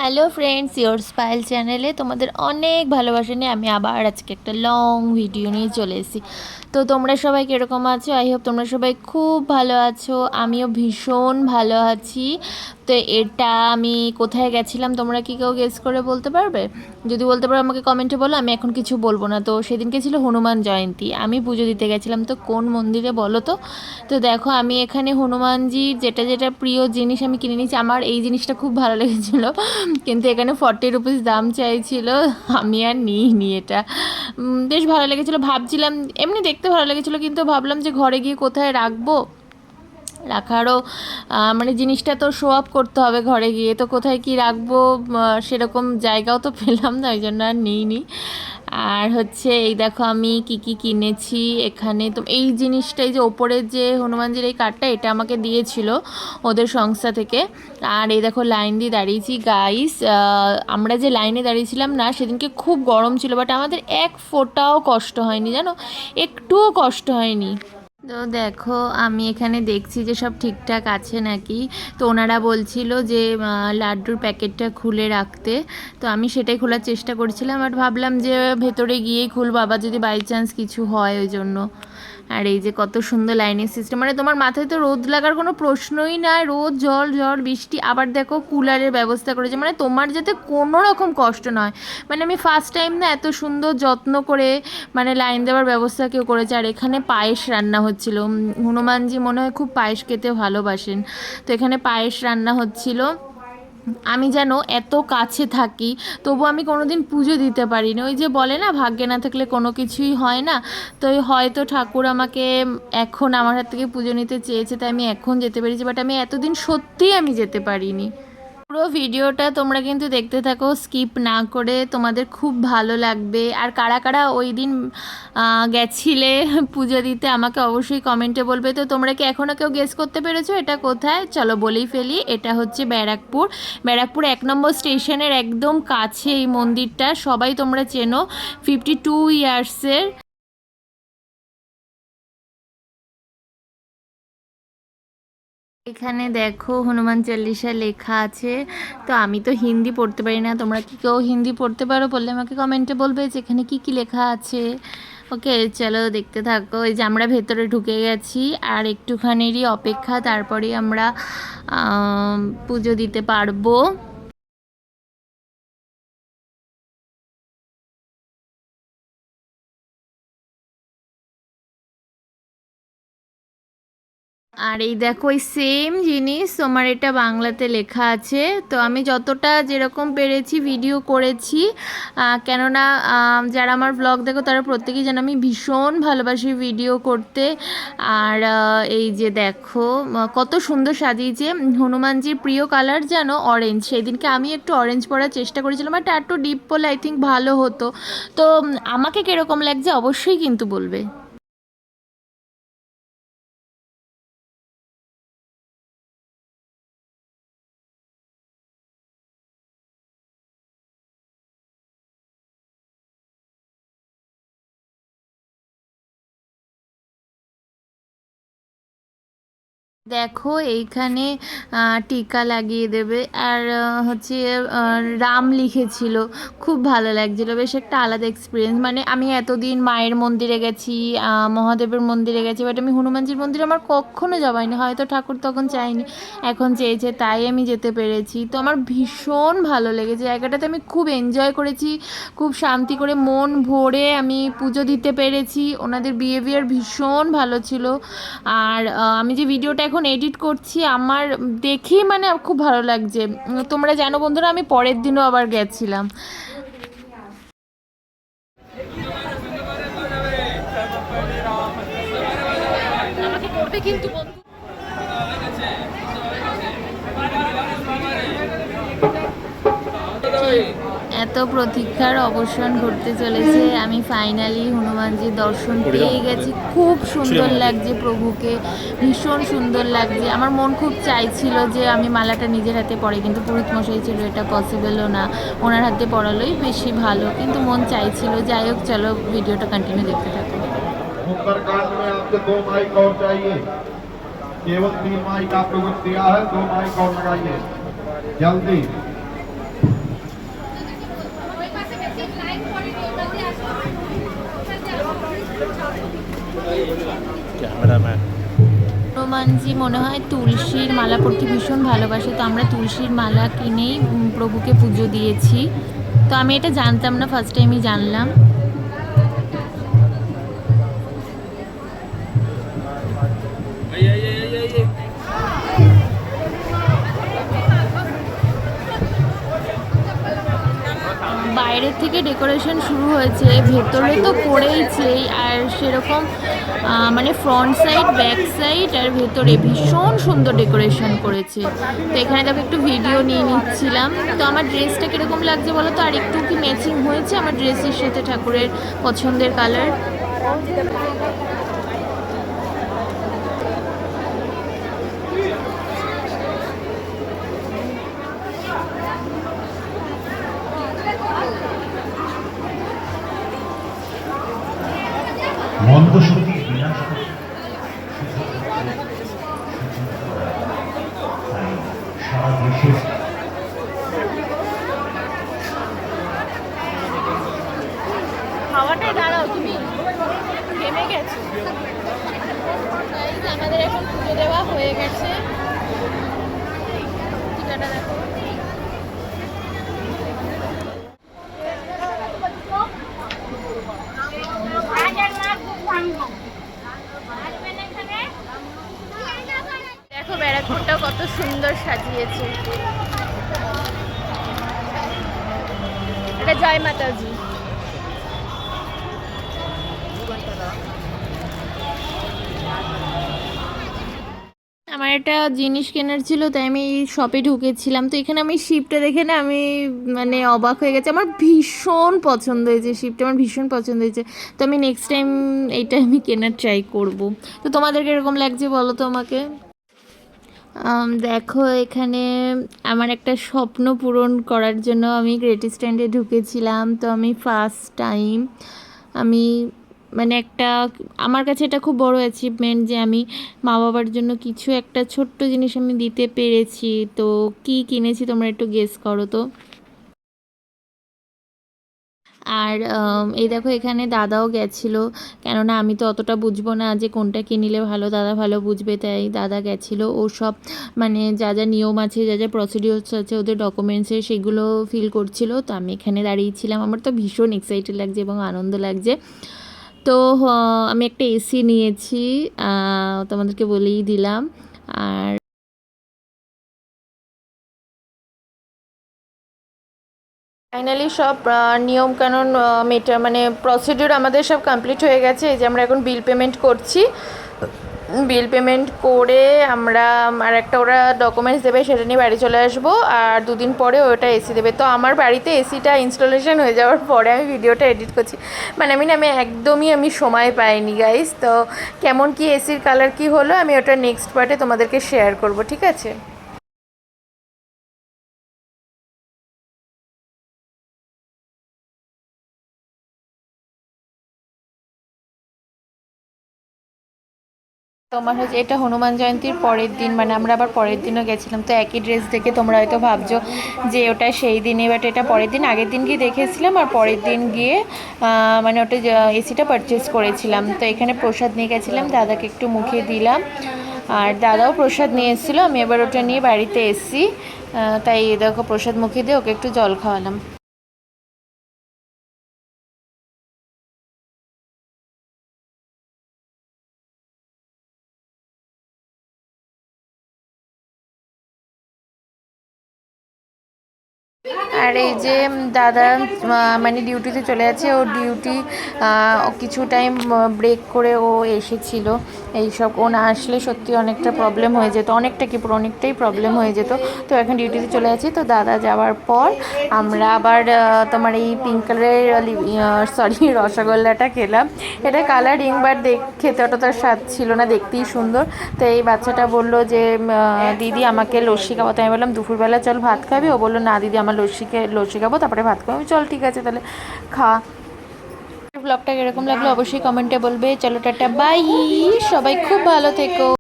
Hello friends, your স্পাইল চ্যানেলে তোমাদের অনেক ভালোবাসা নিয়ে আমি আবার আজকে একটা লং ভিডিও নিয়ে চলে এসেছি। তো তোমরা সবাই কীরকম আছো? আই হোপ তোমরা সবাই খুব ভালো আছো, আমিও ভীষণ ভালো আছি। তো এটা আমি কোথায় গেছিলাম তোমরা কি কেউ গেস করে বলতে পারবে? যদি বলতে পারো আমাকে কমেন্টে বলো, আমি এখন কিছু বলবো না। তো সেদিনকে ছিল হনুমান জয়ন্তী, আমি পুজো দিতে গেছিলাম। তো কোন মন্দিরে বলো তো? তো দেখো আমি এখানে হনুমানজির যেটা যেটা প্রিয় জিনিস আমি কিনে নিয়েছি। আমার এই জিনিসটা খুব ভালো লেগেছিলো, কিন্তু এখানে 40 রুপিস দাম চাইছিল, আমি আর নিইনি এটা। বেশ ভালো লেগেছিলো, ভাবছিলাম এমনি দেখতে ভালো লেগেছিলো, কিন্তু ভাবলাম যে ঘরে গিয়ে কোথায় রাখবো, রাখারও মানে জিনিসটা তো শো আপ করতে হবে ঘরে গিয়ে, তো কোথায় কি রাখবো সেরকম জায়গাও তো পেলাম না, ওই জন্য আর নিইনি। আর হচ্ছে এই দেখো আমি কি কি কিনেছি এখানে। তো এই জিনিসটাই যে ওপরের যে হনুমানজির এই কার্ডটা, এটা আমাকে দিয়েছিল ওদের সংস্থা থেকে। আর এই দেখো লাইন দিয়ে দাঁড়িয়েছি গাইস। আমরা যে লাইনে দাঁড়িয়েছিলাম না, সেদিনকে খুব গরম ছিল, বাট আমাদের এক ফোঁটাও কষ্ট হয়নি, জানো, একটুও কষ্ট হয়নি। তো দেখো আমি এখানে দেখছি যে সব ঠিকঠাক আছে নাকি। তো ওনারা বলছিল যে লাড্ডুর প্যাকেটটা খুলে রাখতে, তো আমি সেটাই খোলার চেষ্টা করছিলাম, আর ভাবলাম যে ভেতরে গিয়েই খুলবো, আবার যদি বাই চান্স কিছু হয় ওই জন্য। আর এই যে কত সুন্দর লাইনের সিস্টেম, মানে তোমার মাথায় তো রোদ লাগার কোনো প্রশ্নই নাই, রোদ জল ঝড় বৃষ্টি, আবার দেখো কুলারের ব্যবস্থা করেছে, মানে তোমার যাতে কোনো রকম কষ্ট নয়। মানে আমি ফার্স্ট টাইম না এত সুন্দর যত্ন করে মানে লাইন দেওয়ার ব্যবস্থা কেউ করেছে। আর এখানে পায়েস রান্না হচ্ছিল, হনুমানজি মনে হয় খুব পায়েস খেতে ভালোবাসেন, তো এখানে পায়েস রান্না হচ্ছিল। আমি যেন এত কাছে থাকি, তবু আমি কোনোদিন পুজো দিতে পারিনি। ওই যে বলে না, ভাগ্যে না থাকলে কোনো কিছুই হয় না। তো হয়তো ঠাকুর আমাকে এখন আমার হাত থেকে পুজো নিতে চেয়েছে, তাই আমি এখন যেতে পেরেছি, বাট আমি এতদিন সত্যিই আমি যেতে পারিনি। পুরো ভিডিওটা তোমরা কিন্তু দেখতে থাকো, স্কিপ না করে, তোমাদের খুব ভালো লাগবে। আর কারা কারা ওই দিন গেছিলে পুজো দিতে আমাকে অবশ্যই কমেন্টে বলবে। তো তোমরা কি এখনও কেউ গেস করতে পেরেছো এটা কোথায়? চলো বলেই ফেলি, এটা হচ্ছে ব্যারাকপুর। ব্যারাকপুর 1 নম্বর স্টেশনের একদম কাছে এই মন্দিরটা, সবাই তোমরা চেনো, 52 ইয়ার্সের। এখানে দেখো হনুমান চল্লিশা লেখা আছে। তো আমি তো হিন্দি পড়তে পারি না, তোমরা কি কেউ হিন্দি পড়তে পারো? বললে আমাকে কমেন্টে বলবে যে এখানে কি কি লেখা আছে। ওকে চলো দেখতে থাকো। এই যে আমরা ভেতরে ঢুকে গেছি, আর একটুখানিরই অপেক্ষা, তারপরেই আমরা পুজো দিতে পারবো। আর এই দেখো ওই সেম জিনিস তোমার এটা বাংলাতে লেখা আছে। তো আমি যতটা যেরকম পেরেছি ভিডিও করেছি, কেননা যারা আমার ব্লগ দেখো তারা প্রত্যেকেই জানো আমি ভীষণ ভালোবাসি ভিডিও করতে। আর এই যে দেখো কত সুন্দর সাজিয়েছে। হনুমানজির প্রিয় কালার জানো অরেঞ্জ, সেদিনকে আমি একটু অরেঞ্জ পরার চেষ্টা করেছিলাম, বাট একটু ডিপ পরলে আই থিঙ্ক ভালো হতো। তো আমাকে কীরকম লাগছে অবশ্যই কিন্তু বলবে। দেখো এইখানে টিকা লাগিয়ে দেবে, আর হচ্ছে রাম লিখেছিল, খুব ভালো লাগছিলো, বেশ একটা আলাদা এক্সপিরিয়েন্স। মানে আমি এতদিন মায়ের মন্দিরে গেছি, মহাদেবের মন্দিরে গেছি, বাট আমি হনুমানজির মন্দিরে আমার কখনো যাবাইনি, হয়তো ঠাকুর তখন চাইনি, এখন চেয়েছে তাই আমি যেতে পেরেছি। তো আমার ভীষণ ভালো লেগেছে জায়গাটাতে, আমি খুব এনজয় করেছি, খুব শান্তি করে মন ভরে আমি পুজো দিতে পেরেছি। ওনাদের বিহেভিয়ার ভীষণ ভালো ছিল। আর আমি যে ভিডিওটা এখন এডিট করছি, আমার দেখেই মানে খুব ভালো লাগছে। তোমরা জানো বন্ধুরা, আমি পরের দিনও আবার গেছিলাম। আমাকে করবে কিন্তু বন্ধু। এত প্রতীক্ষার অবসান ঘটতে চলেছে, আমি ফাইনালি হনুমানজির দর্শন পেয়ে গেছি। খুব সুন্দর লাগছে প্রভুকে, ভীষণ সুন্দর লাগছে। আমার মন খুব চাইছিল যে আমি মালাটা নিজের হাতে পরাই, কিন্তু পুরোহিত মশাই ছিল, এটা পসিবলও না, ওনার হাতে পরালোই বেশি ভালো, কিন্তু মন চাইছিল। যাই হোক চলো ভিডিওটা কন্টিনিউ দেখতে থাকো। केवल 3 माइक आप लोगों को दिया है, 2 माइक और लगाइए जल्दी। হনুমানজি মনে হয় তুলসীর মালা পরতে ভীষণ ভালোবাসে, তো আমরা তুলসীর মালা কিনেই প্রভুকে পুজো দিয়েছি। তো আমি এটা জানতাম না, ফার্স্ট টাইমই জানলাম। বাইরের থেকে ডেকোরেশন শুরু হয়েছে, ভেতরে তো করেইছেই, আর সেরকম মানে ফ্রন্ট সাইড, ব্যাক সাইড আর ভেতরে ভীষণ সুন্দর ডেকোরেশন করেছে। তো এখানে দেখো একটু ভিডিও নিয়ে নিচ্ছিলাম। তো আমার ড্রেসটা কীরকম লাগছে বলো তো, আর একটু কি ম্যাচিং হয়েছে আমার ড্রেসের সাথে ঠাকুরের পছন্দের কালার? মন্দ শক্তি বিনাশ করে তাই সারা দেশে খাওয়াটাই দাঁড়াও, তুমি ঘেমে গেছো। আমাদের এখন পুজো দেওয়া হয়ে গেছে। টিকাটা দেখো। দেখো ব্যারাকপুরটা কত সুন্দর সাজিয়েছে। এটা জয় মাতাজি। আমার একটা জিনিস কেনার ছিল, তাই আমি শপে ঢুকেছিলাম। তো এখানে আমি শিপটা দেখে না আমি মানে অবাক হয়ে গেছে। আমার ভীষণ পছন্দ হয়েছে শিপটা, আমার ভীষণ পছন্দ হয়েছে। তো আমি নেক্সট টাইম এইটা আমি কেনার ট্রাই করব। তো তোমাদের কীরকম লাগছে বলো তো আমাকে। দেখো এখানে আমার একটা স্বপ্ন পূরণ করার জন্য আমি গ্রেট স্ট্যান্ডে ঢুকেছিলাম। তো আমি ফার্স্ট টাইম আমি মানে একটা, আমার কাছে এটা খুব বড় অ্যাচিভমেন্ট যে আমি মা বাবার জন্য কিছু একটা ছোট্ট জিনিস আমি দিতে পেরেছি। তো কি কিনেছি তোমরা একটু গেস করো তো। আর এই দেখো এখানে দাদাও গেছিলো, কেননা আমি তো অতটা বুঝবো না যে কোনটা কিনলে ভালো, দাদা ভালো বুঝবে, তাই দাদা গেছিলো। ও সব মানে যা যা নিয়ম আছে, যা যা প্রসিডিওরস আছে ওদের ডকুমেন্টসের, সেগুলো ফিল করছিল। তো আমি এখানে দাঁড়িয়েছিলাম। আমার তো ভীষণ এক্সাইটেড লাগছে এবং আনন্দ লাগছে। তো আমি একটা এসি নিয়েছি, তোমাদেরকে বলেই দিলাম। আর ফাইনালি সব নিয়মকানুন মানে প্রসিডিউর আমাদের সব কমপ্লিট হয়ে গেছে। এই যে আমরা এখন বিল পেমেন্ট করছি। বিল পেমেন্ট করে আমরা আর একটা ওরা ডকুমেন্টস দেবে, সেটা নিয়ে বাড়ি চলে আসবো। আর দুদিন পরে ওটা এসি দেবে। তো আমার বাড়িতে এসিটা ইনস্টলেশন হয়ে যাওয়ার পরে আমি ভিডিওটা এডিট করছি। মানে আমি একদমই সময় পাইনি গাইস। তো কেমন কি এসির কালার কি হলো আমি ওটা নেক্সট পার্টে তোমাদেরকে শেয়ার করব, ঠিক আছে? তোমার হচ্ছে এটা হনুমান জয়ন্তীর পরের দিন, মানে আমরা আবার পরের দিনও গেছিলাম। তো একই ড্রেস দেখে তোমরা হয়তো ভাবছো যে ওটা সেই দিনে, বাট এটা পরের দিন। আগের দিন গিয়ে দেখেছিলাম আর পরের দিন গিয়ে মানে ওটা এসিটা পারচেস করেছিলাম। তো এখানে প্রসাদ নিয়ে গেছিলাম, দাদাকে একটু মুখে দিলাম, আর দাদাও প্রসাদ নিয়ে এসেছিলো। আমি এবার ওটা নিয়ে বাড়িতে এসেছি। তাই দেখো প্রসাদ মুখে দিয়ে ওকে একটু জল খাওয়ালাম। আর এই যে দাদা মানে ডিউটিতে চলে যাচ্ছে, ও ডিউটি কিছু টাইম ব্রেক করে ও এসেছিল। এইসব ও না আসলে সত্যি অনেকটা প্রবলেম হয়ে যেত, অনেকটাই প্রবলেম হয়ে যেত। তো এখন ডিউটিতে চলে যাচ্ছি। তো দাদা যাওয়ার পর আমরা আবার তোমার এই পিঙ্ক কালারের রসগোল্লাটা খেলাম। এটা কালারিং, বাট খেতে অতটা স্বাদ ছিল না, দেখতেই সুন্দর। তো এই বাচ্চাটা বললো যে দিদি আমাকে লস্যি খাওয়াতে। আমি বললাম দুপুরবেলা চল ভাত খাবি? ও বললো না দিদি আমার লস্যি খাবো তারপরে ভাত খাবো। চল ঠিক আছে তাহলে খা। ব্লগটা কিরকম লাগলো অবশ্যই কমেন্টে বলবে। চলো টাটা বাই, সবাই খুব ভালো থেকো।